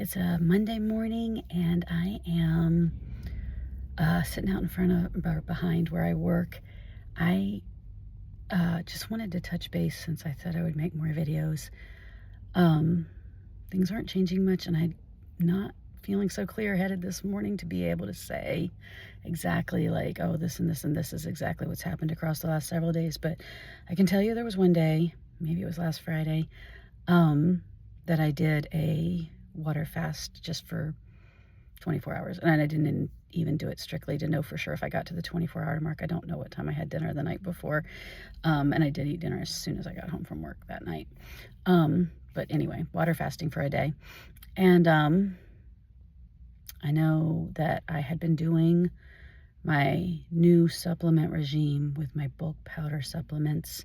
It's a Monday morning, and I am sitting out in front of or behind where I work. I just wanted to touch base since I said I would make more videos. Um, Things aren't changing much, and I'm not feeling so clear-headed this morning to be able to say exactly like, oh, this and this and this is exactly what's happened across the last several days. But I can tell you there was one day, maybe it was last Friday, that I did a water fast just for 24 hours. And I didn't even do it strictly to know for sure if I got to the 24-hour mark. I don't know what time I had dinner the night before. And I did eat dinner as soon as I got home from work that night. But anyway, water fasting for a day. And I know that I had been doing my new supplement regime with my bulk powder supplements,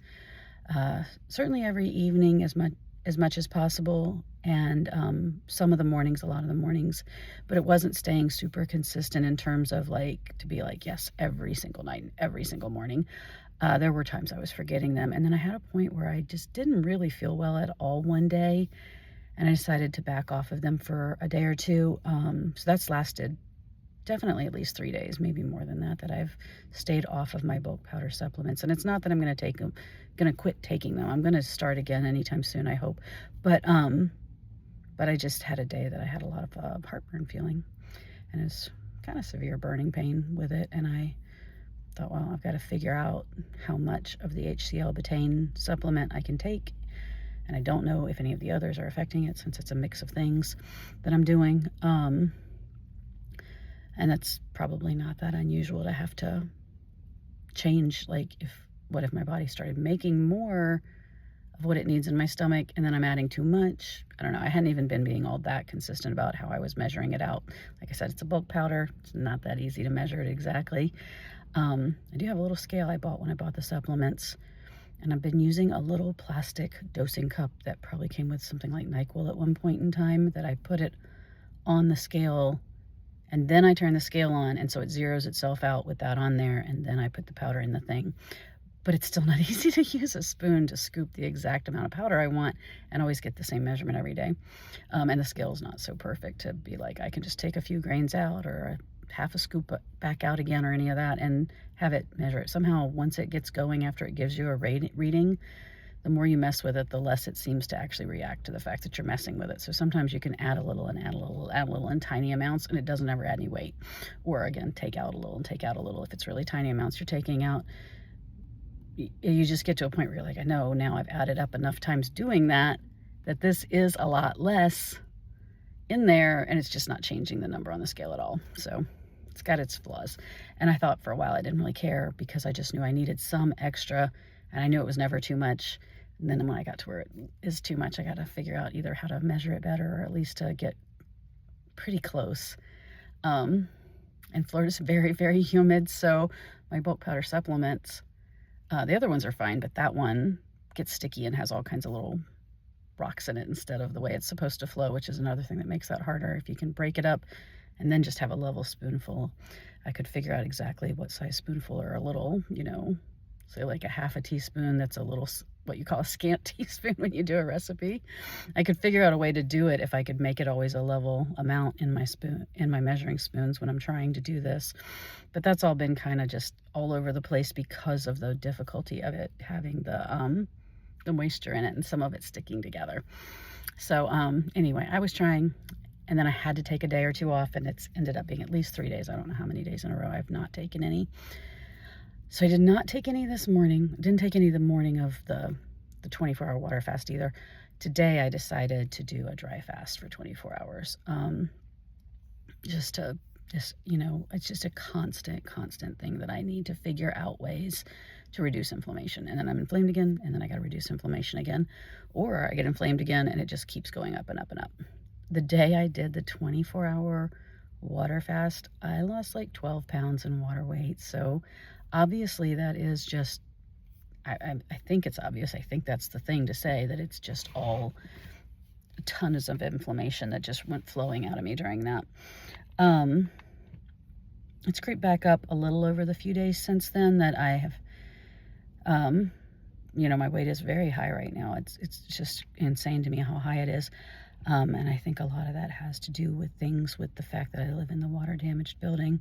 certainly every evening as much as possible, and some of the mornings, a lot of the mornings, but it wasn't staying super consistent in terms of like to be like, yes, every single night, every single morning. There were times I was forgetting them, and then I had a point where I just didn't really feel well at all one day, and I decided to back off of them for a day or two. So that's lasted definitely at least 3 days, maybe more than that, that I've stayed off of my bulk powder supplements. And it's not that I'm going to quit taking them. I'm going to start again anytime soon, I hope. But I just had a day that I had a lot of heartburn feeling, and it's kind of severe burning pain with it. And I thought, well, I've got to figure out how much of the HCl betaine supplement I can take. And I don't know if any of the others are affecting it, since it's a mix of things that I'm doing. And that's probably not that unusual to have to change. Like, what if my body started making more of what it needs in my stomach, and then I'm adding too much? I don't know. I hadn't even been being all that consistent about how I was measuring it out. Like I said, it's a bulk powder. It's not that easy to measure it exactly. I do have a little scale I bought when I bought the supplements, and I've been using a little plastic dosing cup that probably came with something like NyQuil at one point in time, that I put it on the scale, and then I turn the scale on, and so it zeroes itself out with that on there, and then I put the powder in the thing. But it's still not easy to use a spoon to scoop the exact amount of powder I want and always get the same measurement every day. And the scale's not so perfect to be like, I can just take a few grains out or a half a scoop back out again or any of that and have it measure it. Somehow, once it gets going, after it gives you a reading, the more you mess with it, the less it seems to actually react to the fact that you're messing with it. So sometimes you can add a little and add a little, add a little in tiny amounts, and it doesn't ever add any weight. Or again, take out a little and take out a little. If it's really tiny amounts you're taking out, you just get to a point where you're like, I know now I've added up enough times doing that, that this is a lot less in there, and it's just not changing the number on the scale at all. So it's got its flaws. And I thought for a while I didn't really care, because I just knew I needed some extra, and I knew it was never too much. And then when I got to where it is too much, I got to figure out either how to measure it better, or at least to get pretty close. And Florida's very, very humid, so my bulk powder supplements, the other ones are fine, but that one gets sticky and has all kinds of little rocks in it instead of the way it's supposed to flow, which is another thing that makes that harder. If you can break it up and then just have a level spoonful, I could figure out exactly what size spoonful, or a little, say like a half a teaspoon, that's a little, what you call a scant teaspoon when you do a recipe. I could figure out a way to do it if I could make it always a level amount in my measuring spoons when I'm trying to do this. But that's all been kind of just all over the place because of the difficulty of it having the moisture in it, and some of it sticking together. So anyway, I was trying, and then I had to take a day or two off, and it's ended up being at least 3 days. I don't know how many days in a row I've not taken any. So I did not take any this morning. Didn't take any the morning of the 24-hour water fast either. Today I decided to do a dry fast for 24 hours. It's just a constant thing that I need to figure out ways to reduce inflammation. And then I'm inflamed again, and then I got to reduce inflammation again. Or I get inflamed again, and it just keeps going up and up and up. The day I did the 24-hour water fast, I lost like 12 pounds in water weight. So obviously that is just, I think it's obvious. I think that's the thing to say, that it's just all tons of inflammation that just went flowing out of me during that. It's creeped back up a little over the few days since then that I have my weight is very high right now. It's just insane to me how high it is. And I think a lot of that has to do with things with the fact that I live in the water damaged building.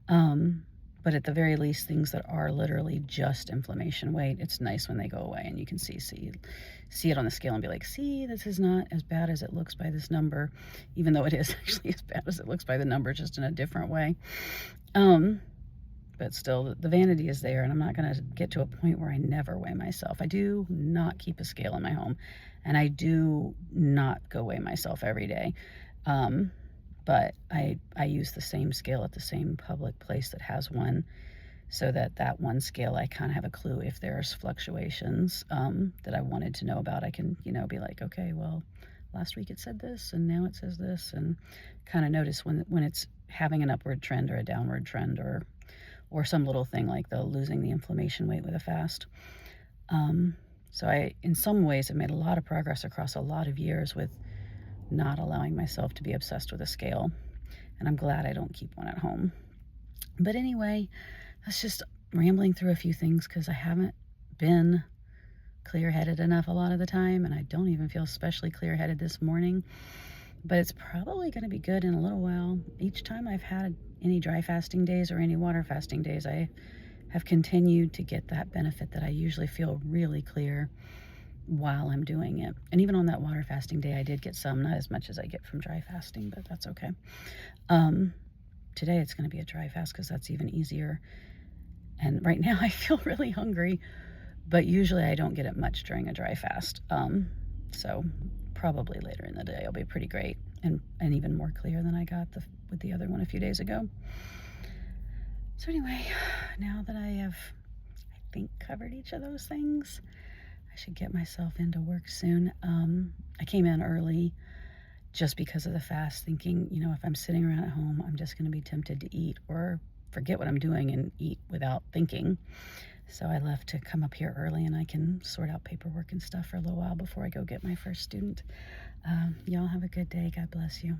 Um, but at the very least, things that are literally just inflammation weight, it's nice when they go away and you can see it on the scale and be like, see, this is not as bad as it looks by this number, even though it is actually as bad as it looks by the number, just in a different way. But still, the vanity is there, and I'm not going to get to a point where I never weigh myself. I do not keep a scale in my home, and I do not go weigh myself every day. But I use the same scale at the same public place that has one, so that one scale, I kind of have a clue if there's fluctuations that I wanted to know about. I can, be like, okay, well, last week it said this, and now it says this, and kind of notice when it's having an upward trend or a downward trend, or some little thing like the losing the inflammation weight with a fast. So I, in some ways, have made a lot of progress across a lot of years with not allowing myself to be obsessed with a scale. And I'm glad I don't keep one at home. But anyway, that's just rambling through a few things because I haven't been clear-headed enough a lot of the time, and I don't even feel especially clear-headed this morning. But it's probably going to be good in a little while. Each time I've had any dry fasting days or any water fasting days, I have continued to get that benefit that I usually feel really clear while I'm doing it. And even on that water fasting day, I did get some, not as much as I get from dry fasting, but that's okay. Today it's going to be a dry fast because that's even easier. And right now I feel really hungry, but usually I don't get it much during a dry fast. So probably later in the day I'll be pretty great and even more clear than I got with the other one a few days ago. So anyway, now that I have, I think, covered each of those things, I should get myself into work soon. I came in early just because of the fast, thinking, if I'm sitting around at home, I'm just going to be tempted to eat or forget what I'm doing and eat without thinking. So I left to come up here early, and I can sort out paperwork and stuff for a little while before I go get my first student. Y'all have a good day. God bless you.